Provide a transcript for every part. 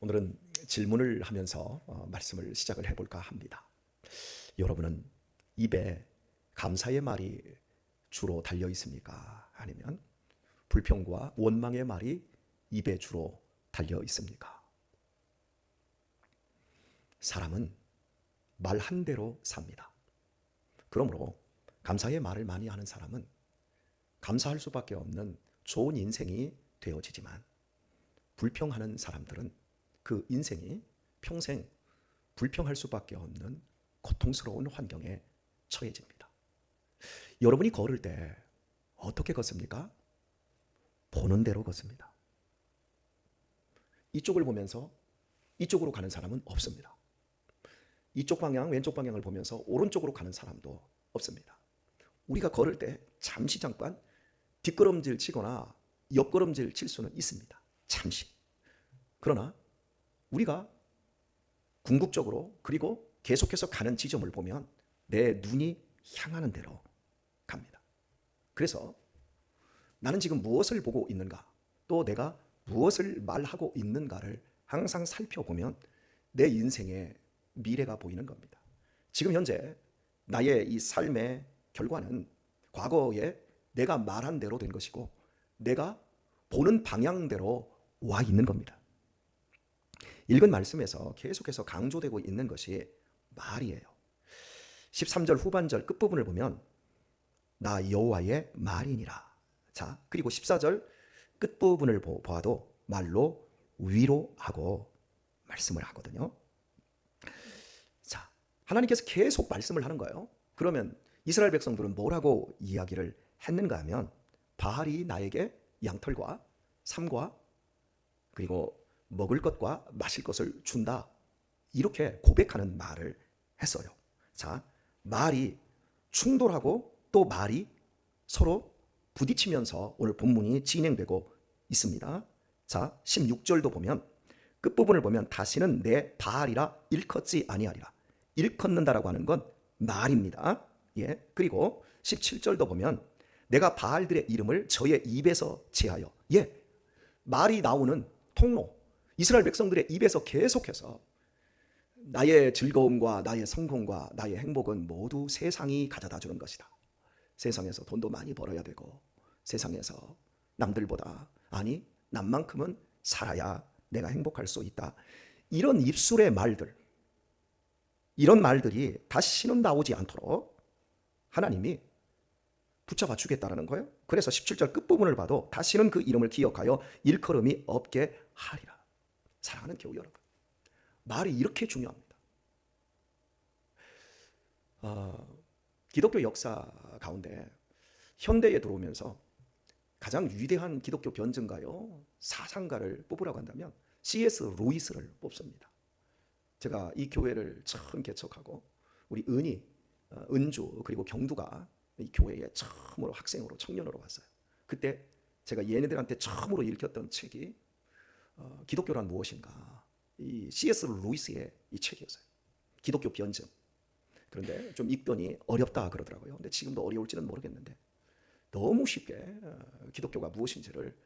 오늘은 질문을 하면서 말씀을 시작을 해볼까 합니다. 여러분은 입에 감사의 말이 주로 달려 있습니까? 아니면 불평과 원망의 말이 입에 주로 달려 있습니까? 사람은 말 한 대로 삽니다. 그러므로 감사의 말을 많이 하는 사람은 감사할 수밖에 없는 좋은 인생이 되어지지만, 불평하는 사람들은 그 인생이 평생 불평할 수밖에 없는 고통스러운 환경에 처해집니다. 여러분이 걸을 때 어떻게 걷습니까? 보는 대로 걷습니다. 이쪽을 보면서 이쪽으로 가는 사람은 없습니다. 이쪽 방향, 왼쪽 방향을 보면서 오른쪽으로 가는 사람도 없습니다. 우리가 걸을 때 잠시 잠깐 뒷걸음질 치거나 옆걸음질 칠 수는 있습니다. 잠시. 그러나 우리가 궁극적으로 그리고 계속해서 가는 지점을 보면 내 눈이 향하는 대로 갑니다. 그래서 나는 지금 무엇을 보고 있는가, 또 내가 무엇을 말하고 있는가를 항상 살펴보면 내 인생의 미래가 보이는 겁니다. 지금 현재 나의 이 삶의 결과는 과거에 내가 말한 대로 된 것이고, 내가 보는 방향대로 와 있는 겁니다. 읽은 말씀에서 계속해서 강조되고 있는 것이 말이에요. 13절 후반절 끝부분을 보면 나 여호와의 말이니라. 자, 그리고 14절 끝부분을 보아도 말로 위로하고 말씀을 하거든요. 자, 하나님께서 계속 말씀을 하는 거예요. 그러면 이스라엘 백성들은 뭐라고 이야기를 했는가 하면, 바알이 나에게 양털과 삼과 그리고 먹을 것과 마실 것을 준다, 이렇게 고백하는 말을 했어요. 자, 말이 충돌하고 또 말이 서로 부딪히면서 오늘 본문이 진행되고 있습니다. 자, 16절도 보면 끝부분을 보면 다시는 내 바알이라 일컫지 아니하리라. 일컫는다라고 하는 건 말입니다. 예. 그리고 17절도 보면 내가 바알들의 이름을 저의 입에서 제하여, 예, 말이 나오는 통로, 이스라엘 백성들의 입에서 계속해서 나의 즐거움과 나의 성공과 나의 행복은 모두 세상이 가져다 주는 것이다. 세상에서 돈도 많이 벌어야 되고, 세상에서 남들보다, 아니 남만큼은 살아야 내가 행복할 수 있다. 이런 입술의 말들, 이런 말들이 다시는 나오지 않도록 하나님이 붙잡아 주겠다라는 거예요. 그래서 17절 끝부분을 봐도 다시는 그 이름을 기억하여 일컬음이 없게 하리라. 사랑하는 교우 여러분, 말이 이렇게 중요합니다. 기독교 역사 가운데 현대에 들어오면서 가장 위대한 기독교 변증가요, 사상가를 뽑으라고 한다면 C.S. 루이스를 뽑습니다. 제가 이 교회를 처음 개척하고 우리 은주 그리고 경두가 이 교회에 처음으로 학생으로, 청년으로 왔어요. 그때 제가 얘네들한테 처음으로 읽혔던 책이 기독교란 무엇인가, 이 C.S. 루이스의 이 책이었어요. 기독교 변증. 그런데 좀 읽더니 어렵다 그러더라고요. 근데 지금도 어려울지는 모르겠는데 너무 쉽게 기독교가 무엇인지를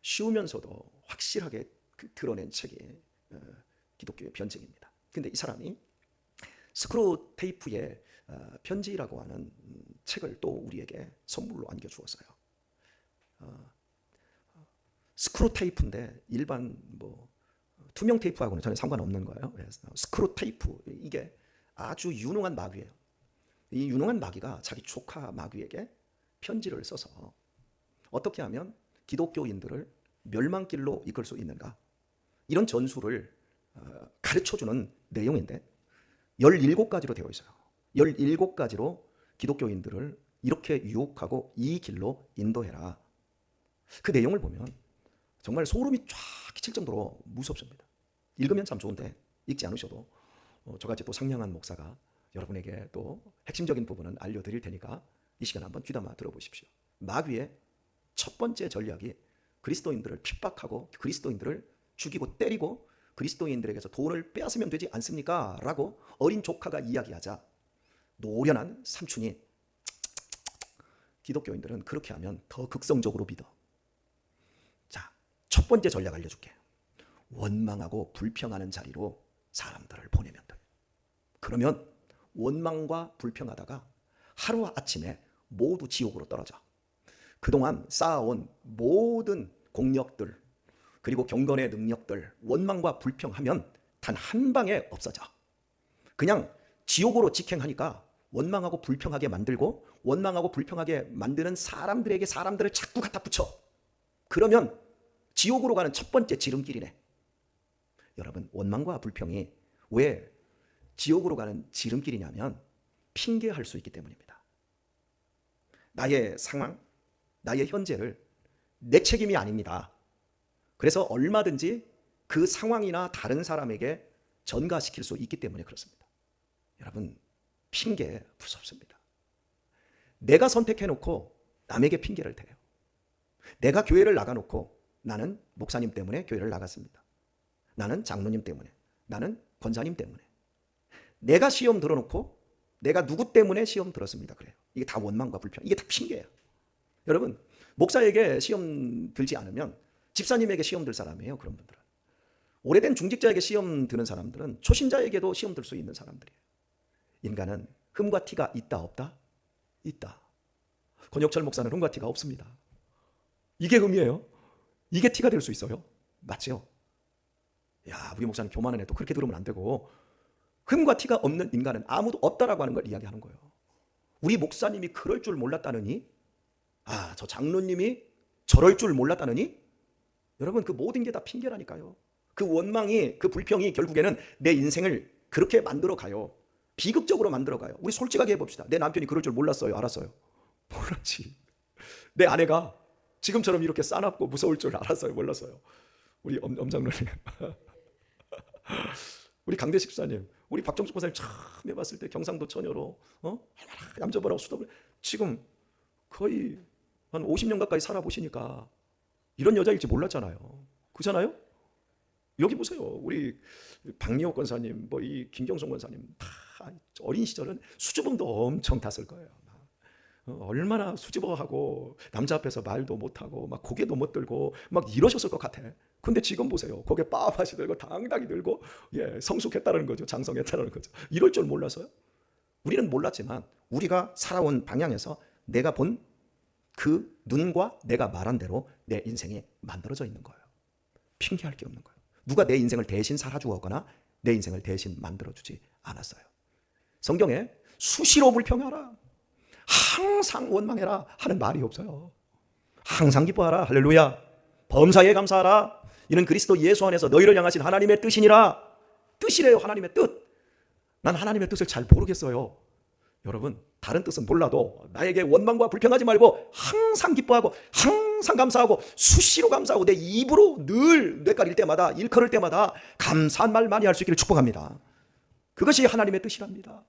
쉬우면서도 확실하게 드러낸 책이 기독교의 변증입니다. 근데 이 사람이 스크루테이프의 편지라고 하는 책을 또 우리에게 선물로 안겨주었어요. 스크루테이프인데 일반 투명 테이프하고는 전혀 상관없는 거예요. 스크루테이프, 이게 아주 유능한 마귀예요. 이 유능한 마귀가 자기 조카 마귀에게 편지를 써서 어떻게 하면 기독교인들을 멸망길로 이끌 수 있는가, 이런 전술을 가르쳐주는 내용인데 17가지로 되어 있어요. 17가지로 기독교인들을 이렇게 유혹하고 이 길로 인도해라. 그 내용을 보면 정말 소름이 쫙 끼칠 정도로 무섭습니다. 읽으면 참 좋은데 읽지 않으셔도 저같이 또 상냥한 목사가 여러분에게 또 핵심적인 부분은 알려드릴 테니까 이 시간 한번 귀담아 들어보십시오. 마귀의 첫 번째 전략이 그리스도인들을 핍박하고 그리스도인들을 죽이고 때리고 그리스도인들에게서 돈을 빼앗으면 되지 않습니까? 라고 어린 조카가 이야기하자 노련한 삼촌이 기독교인들은 그렇게 하면 더 극성적으로 믿어. 자, 첫 번째 전략 알려줄게. 원망하고 불평하는 자리로 사람들을 보내면 돼요. 그러면 원망과 불평하다가 하루아침에 모두 지옥으로 떨어져. 그동안 쌓아온 모든 공력들 그리고 경건의 능력들 원망과 불평하면 단 한 방에 없어져. 그냥 지옥으로 직행하니까 원망하고 불평하게 만들고 원망하고 불평하게 만드는 사람들에게 사람들을 자꾸 갖다 붙여. 그러면 지옥으로 가는 첫 번째 지름길이네. 여러분, 원망과 불평이 왜 지옥으로 가는 지름길이냐면 핑계할 수 있기 때문입니다. 나의 상황, 나의 현재를 내 책임이 아닙니다. 그래서 얼마든지 그 상황이나 다른 사람에게 전가시킬 수 있기 때문에 그렇습니다. 여러분, 핑계 무섭습니다. 내가 선택해놓고 남에게 핑계를 대요. 내가 교회를 나가놓고 나는 목사님 때문에 교회를 나갔습니다. 나는 장로님 때문에, 나는 권사님 때문에. 내가 시험 들어놓고 내가 누구 때문에 시험 들었습니다. 그래요. 이게 다 원망과 불평, 이게 다 핑계예요. 여러분, 목사에게 시험 들지 않으면 집사님에게 시험 들 사람이에요. 그런 분들은. 오래된 중직자에게 시험 드는 사람들은 초신자에게도 시험 들 수 있는 사람들이에요. 인간은 흠과 티가 있다 없다? 있다. 권혁철 목사는 흠과 티가 없습니다. 이게 흠이에요. 이게 티가 될 수 있어요. 맞죠? 야, 우리 목사는 교만한 애도 그렇게 들으면 안 되고, 흠과 티가 없는 인간은 아무도 없다라고 하는 걸 이야기하는 거예요. 우리 목사님이 그럴 줄 몰랐다느니, 아, 저 장로님이 저럴 줄 몰랐다느니, 여러분, 그 모든 게 다 핑계라니까요. 그 원망이, 그 불평이 결국에는 내 인생을 그렇게 만들어 가요. 비극적으로 만들어 가요. 우리 솔직하게 해봅시다. 내 남편이 그럴 줄 몰랐어요? 알았어요? 몰랐지. 내 아내가 지금처럼 이렇게 싸납고 무서울 줄 알았어요? 몰랐어요? 우리 엄장로님, 우리 강대 집사님, 우리 박정숙 권사님 처음 해봤을 때 경상도 처녀로 얼마나 얌전하고 수다를, 지금 거의 한 50년 가까이 살아보시니까 이런 여자일지 몰랐잖아요. 그잖아요? 여기 보세요. 우리 박리호 권사님, 뭐 이 김경송 권사님 다 어린 시절은 수줍음도 엄청 탔을 거예요. 얼마나 수줍어하고 남자 앞에서 말도 못하고 막 고개도 못 들고 막 이러셨을 것 같아. 근데 지금 보세요. 고개 빳빳이 들고 당당히 들고, 예, 성숙했다는 거죠. 장성했다는 거죠. 이럴 줄 몰랐어요? 우리는 몰랐지만 우리가 살아온 방향에서 내가 본 그 눈과 내가 말한 대로 내 인생이 만들어져 있는 거예요. 핑계할 게 없는 거예요. 누가 내 인생을 대신 살아주거나 내 인생을 대신 만들어주지 않았어요. 성경에 수시로 불평하라, 항상 원망해라 하는 말이 없어요. 항상 기뻐하라, 할렐루야. 범사에 감사하라, 이는 그리스도 예수 안에서 너희를 향하신 하나님의 뜻이니라. 뜻이래요. 하나님의 뜻. 난 하나님의 뜻을 잘 모르겠어요. 여러분, 다른 뜻은 몰라도 나에게 원망과 불평하지 말고 항상 기뻐하고 항상 감사하고 수시로 감사하고 내 입으로 늘 뇌까릴 때마다 일컬을 때마다 감사한 말 많이 할 수 있기를 축복합니다. 그것이 하나님의 뜻이랍니다.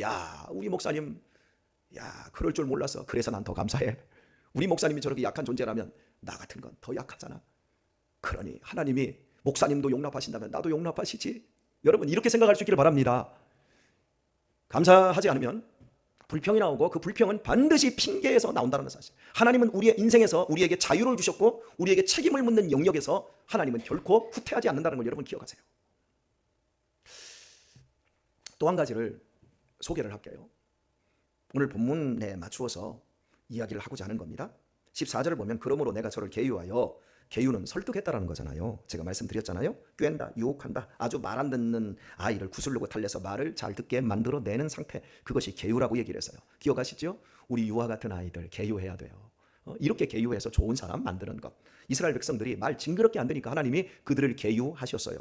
야, 우리 목사님, 야, 그럴 줄 몰랐어. 그래서 난 더 감사해. 우리 목사님이 저렇게 약한 존재라면 나 같은 건 더 약하잖아. 그러니 하나님이 목사님도 용납하신다면 나도 용납하시지. 여러분, 이렇게 생각할 수 있기를 바랍니다. 감사하지 않으면 불평이 나오고 그 불평은 반드시 핑계에서 나온다는 사실. 하나님은 우리의 인생에서 우리에게 자유를 주셨고 우리에게 책임을 묻는 영역에서 하나님은 결코 후퇴하지 않는다는 걸 여러분 기억하세요. 또 한 가지를 소개를 할게요. 오늘 본문에 맞추어서 이야기를 하고자 하는 겁니다. 14절을 보면 그러므로 내가 저를 계유하여, 계유는 설득했다라는 거잖아요. 제가 말씀드렸잖아요. 꿰다, 유혹한다. 아주 말 안 듣는 아이를 구슬르고 달래서 말을 잘 듣게 만들어내는 상태, 그것이 계유라고 얘기를 했어요. 기억하시죠? 우리 유아 같은 아이들 계유해야 돼요. 이렇게 계유해서 좋은 사람 만드는 것. 이스라엘 백성들이 말 징그럽게 안 되니까 하나님이 그들을 계유하셨어요.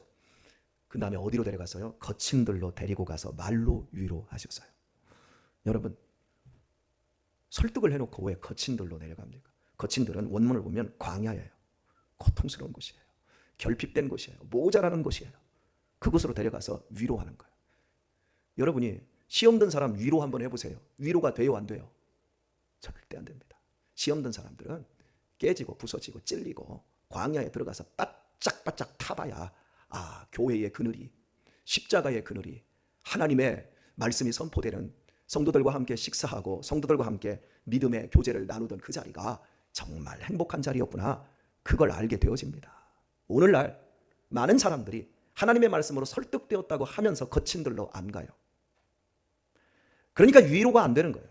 그 다음에 어디로 데려갔어요? 거친들로 데리고 가서 말로 위로하셨어요. 여러분, 설득을 해놓고 왜 거친들로 내려갑니까? 거친들은 원문을 보면 광야예요. 고통스러운 곳이에요. 결핍된 곳이에요. 모자라는 곳이에요. 그곳으로 데려가서 위로하는 거예요. 여러분이 시험 든 사람 위로 한번 해보세요. 위로가 돼요, 안 돼요? 절대 안 됩니다. 시험 든 사람들은 깨지고 부서지고 찔리고 광야에 들어가서 바짝바짝 타봐야, 아, 교회의 그늘이, 십자가의 그늘이, 하나님의 말씀이 선포되는, 성도들과 함께 식사하고 성도들과 함께 믿음의 교제를 나누던 그 자리가 정말 행복한 자리였구나, 그걸 알게 되어집니다. 오늘날 많은 사람들이 하나님의 말씀으로 설득되었다고 하면서 거친 들로 안 가요. 그러니까 위로가 안 되는 거예요.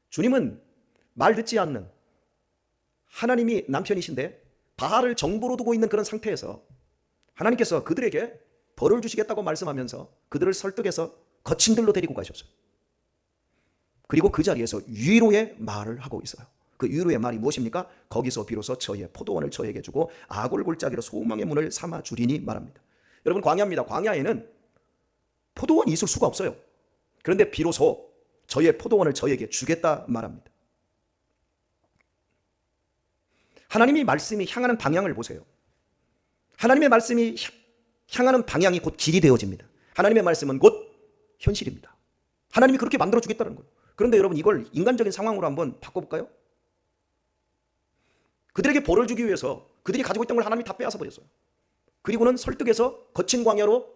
주님은 말 듣지 않는, 하나님이 남편이신데 바알을 정보로 두고 있는 그런 상태에서 하나님께서 그들에게 벌을 주시겠다고 말씀하면서 그들을 설득해서 거친 들로 데리고 가셨어요. 그리고 그 자리에서 위로의 말을 하고 있어요. 그 위로의 말이 무엇입니까? 거기서 비로소 저의 포도원을 저에게 주고 아골 골짜기로 소망의 문을 삼아 주리니 말합니다. 여러분, 광야입니다. 광야에는 포도원이 있을 수가 없어요. 그런데 비로소 저의 포도원을 저에게 주겠다 말합니다. 하나님의 말씀이 향하는 방향을 보세요. 하나님의 말씀이 향하는 방향이 곧 길이 되어집니다. 하나님의 말씀은 곧 현실입니다. 하나님이 그렇게 만들어 주겠다는 거예요. 그런데 여러분, 이걸 인간적인 상황으로 한번 바꿔볼까요? 그들에게 벌을 주기 위해서 그들이 가지고 있던 걸 하나님이 다 빼앗아 버렸어요. 그리고는 설득해서 거친 광야로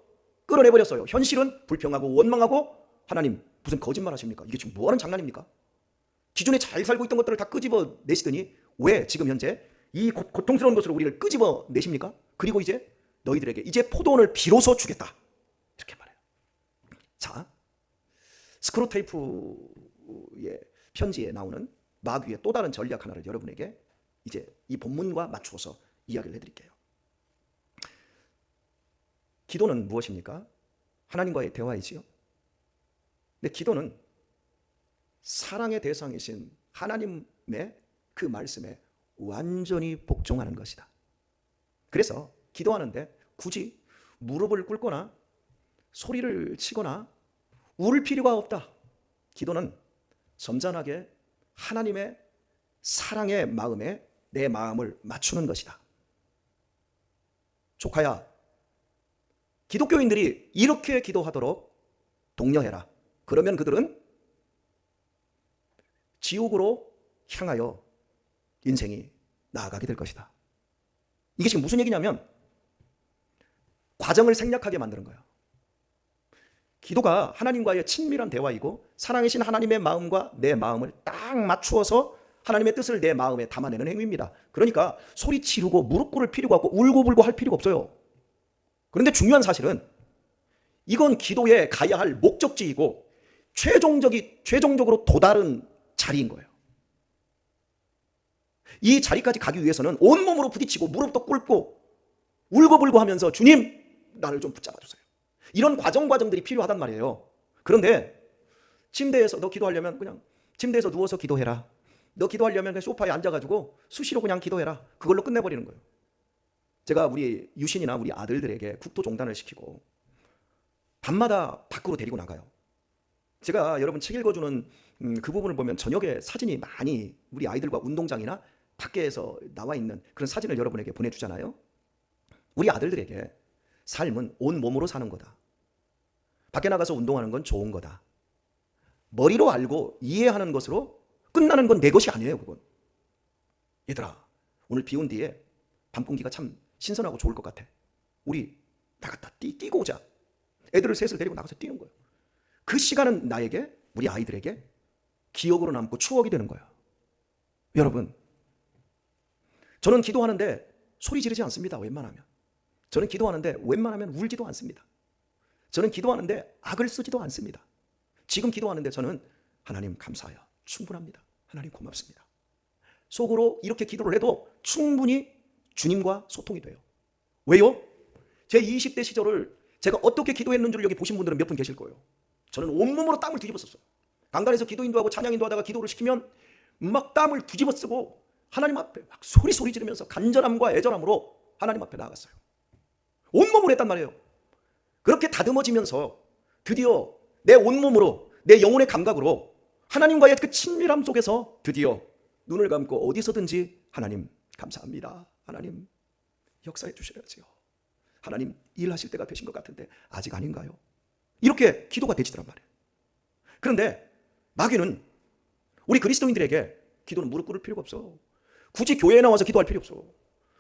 끌어내버렸어요. 현실은 불평하고 원망하고, 하나님 무슨 거짓말 하십니까? 이게 지금 뭐하는 장난입니까? 기존에 잘 살고 있던 것들을 다 끄집어 내시더니 왜 지금 현재 이 고통스러운 것으로 우리를 끄집어 내십니까? 그리고 이제 너희들에게 이제 포도원을 비로소 주겠다, 이렇게 말해요. 자, 스크루테이프의 편지에 나오는 마귀의 또 다른 전략 하나를 여러분에게 이제 이 본문과 맞추어서 이야기를 해드릴게요. 기도는 무엇입니까? 하나님과의 대화이지요. 근데 기도는 사랑의 대상이신 하나님의 그 말씀에 완전히 복종하는 것이다. 그래서 기도하는데 굳이 무릎을 꿇거나 소리를 치거나 울 필요가 없다. 기도는 점잖하게 하나님의 사랑의 마음에 내 마음을 맞추는 것이다. 조카야, 기독교인들이 이렇게 기도하도록 독려해라. 그러면 그들은 지옥으로 향하여 인생이 나아가게 될 것이다. 이게 지금 무슨 얘기냐면 과정을 생략하게 만드는 거예요. 기도가 하나님과의 친밀한 대화이고 사랑이신 하나님의 마음과 내 마음을 딱 맞추어서 하나님의 뜻을 내 마음에 담아내는 행위입니다. 그러니까 소리 지르고 무릎 꿇을 필요가 없고 울고불고 할 필요가 없어요. 그런데 중요한 사실은 이건 기도에 가야 할 목적지이고 최종적으로 도달은 자리인 거예요. 이 자리까지 가기 위해서는 온몸으로 부딪히고 무릎도 꿇고 울고불고 하면서 주님, 나를 좀 붙잡아 주세요. 이런 과정들이 필요하단 말이에요. 그런데 침대에서 너 기도하려면 그냥 침대에서 누워서 기도해라. 너 기도하려면 그냥 소파에 앉아가지고 수시로 그냥 기도해라. 그걸로 끝내버리는 거예요. 제가 우리 유신이나 우리 아들들에게 국토종단을 시키고 밤마다 밖으로 데리고 나가요. 제가 여러분 책 읽어주는 그 부분을 보면 저녁에 사진이 많이 우리 아이들과 운동장이나 밖에서 나와 있는 그런 사진을 여러분에게 보내주잖아요. 우리 아들들에게 삶은 온 몸으로 사는 거다. 밖에 나가서 운동하는 건 좋은 거다. 머리로 알고 이해하는 것으로 끝나는 건 내 것이 아니에요. 그건. 얘들아, 오늘 비 온 뒤에 밤 공기가 참 신선하고 좋을 것 같아. 우리 나갔다 뛰고 오자. 애들을 셋을 데리고 나가서 뛰는 거예요. 그 시간은 나에게, 우리 아이들에게 기억으로 남고 추억이 되는 거예요. 여러분, 저는 기도하는데 소리 지르지 않습니다. 웬만하면. 저는 기도하는데 웬만하면 울지도 않습니다. 저는 기도하는데 악을 쓰지도 않습니다. 지금 기도하는데 저는 하나님 감사해요. 충분합니다. 하나님 고맙습니다. 속으로 이렇게 기도를 해도 충분히 주님과 소통이 돼요. 왜요? 제 20대 시절을 제가 어떻게 기도했는 줄 여기 보신 분들은 몇 분 계실 거예요. 저는 온몸으로 땀을 뒤집어 썼어요. 강단에서 기도 인도하고 찬양 인도하다가 기도를 시키면 막 땀을 뒤집어 쓰고 하나님 앞에 막 소리 지르면서 간절함과 애절함으로 하나님 앞에 나아갔어요. 온몸으로 했단 말이에요. 그렇게 다듬어지면서 드디어 내 온몸으로, 내 영혼의 감각으로 하나님과의 그 친밀함 속에서 드디어 눈을 감고 어디서든지 하나님 감사합니다. 하나님 역사해 주셔야지요. 하나님 일하실 때가 되신 것 같은데 아직 아닌가요? 이렇게 기도가 되지더란 말이에요. 그런데 마귀는 우리 그리스도인들에게 기도는 무릎 꿇을 필요가 없어. 굳이 교회에 나와서 기도할 필요 없어.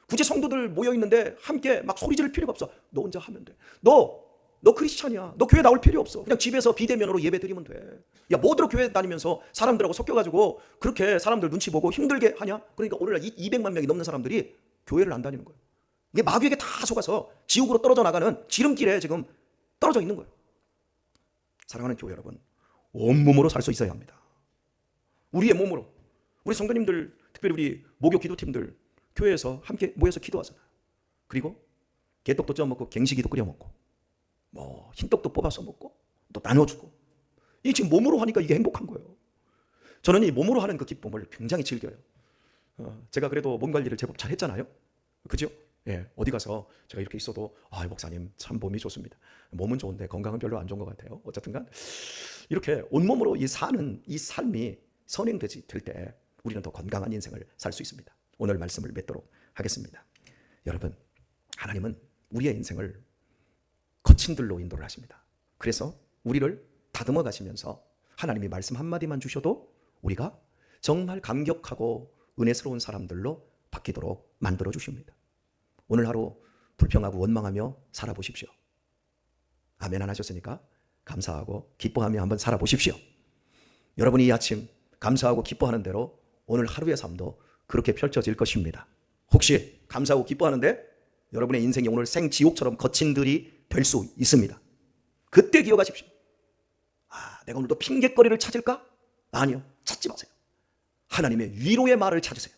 굳이 성도들 모여있는데 함께 막 소리 지를 필요가 없어. 너 혼자 하면 돼. 너 크리스찬이야. 너 교회 나올 필요 없어. 그냥 집에서 비대면으로 예배 드리면 돼. 야, 뭐들어 교회 다니면서 사람들하고 섞여가지고 그렇게 사람들 눈치 보고 힘들게 하냐? 그러니까 오늘날 200만 명이 넘는 사람들이 교회를 안 다니는 거예요. 이게 마귀에게 다 속아서 지옥으로 떨어져 나가는 지름길에 지금 떨어져 있는 거예요. 사랑하는 교회 여러분, 온몸으로 살 수 있어야 합니다. 우리의 몸으로. 우리 성도님들, 특별히 우리 목요 기도팀들 교회에서 함께 모여서 기도하잖아요. 그리고 개떡도 쪄 먹고 갱식이도 끓여 먹고 뭐 흰떡도 뽑아서 먹고 또 나눠주고, 이 지금 몸으로 하니까 이게 행복한 거예요. 저는 이 몸으로 하는 그 기쁨을 굉장히 즐겨요. 제가 그래도 몸 관리를 제법 잘 했잖아요. 그죠? 예, 어디 가서 제가 이렇게 있어도 목사님 참 몸이 좋습니다. 몸은 좋은데 건강은 별로 안 좋은 것 같아요. 어쨌든간 이렇게 온몸으로 사는 이 삶이 선행되지 될 때 우리는 더 건강한 인생을 살 수 있습니다. 오늘 말씀을 맺도록 하겠습니다. 여러분, 하나님은 우리의 인생을 거친 들로 인도를 하십니다. 그래서 우리를 다듬어 가시면서 하나님이 말씀 한마디만 주셔도 우리가 정말 감격하고 은혜스러운 사람들로 바뀌도록 만들어 주십니다. 오늘 하루 불평하고 원망하며 살아보십시오. 아멘 안 하셨으니까 감사하고 기뻐하며 한번 살아보십시오. 여러분이 이 아침 감사하고 기뻐하는 대로 오늘 하루의 삶도 그렇게 펼쳐질 것입니다. 혹시 감사하고 기뻐하는데 여러분의 인생이 오늘 생지옥처럼 거친 들이 될 수 있습니다. 그때 기억하십시오. 내가 오늘도 핑계거리를 찾을까? 아니요, 찾지 마세요. 하나님의 위로의 말을 찾으세요.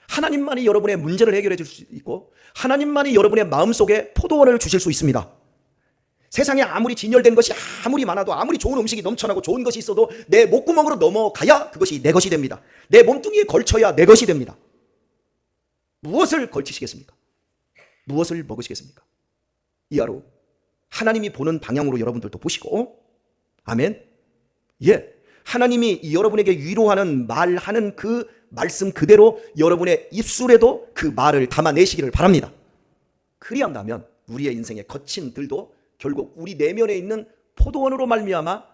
하나님만이 여러분의 문제를 해결해 줄 수 있고 하나님만이 여러분의 마음속에 포도원을 주실 수 있습니다. 세상에 아무리 진열된 것이 아무리 많아도, 아무리 좋은 음식이 넘쳐나고 좋은 것이 있어도 내 목구멍으로 넘어가야 그것이 내 것이 됩니다. 내 몸뚱이에 걸쳐야 내 것이 됩니다. 무엇을 걸치시겠습니까? 무엇을 먹으시겠습니까? 이 하루 하나님이 보는 방향으로 여러분들도 보시고, 아멘. 예, 하나님이 여러분에게 위로하는 말하는 그 말씀 그대로 여러분의 입술에도 그 말을 담아내시기를 바랍니다. 그리한다면 우리의 인생의 거친 들도 결국 우리 내면에 있는 포도원으로 말미암아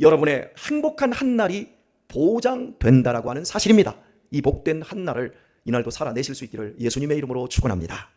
여러분의 행복한 한날이 보장된다라고 하는 사실입니다. 이 복된 한날을 이날도 살아내실 수 있기를 예수님의 이름으로 축원합니다.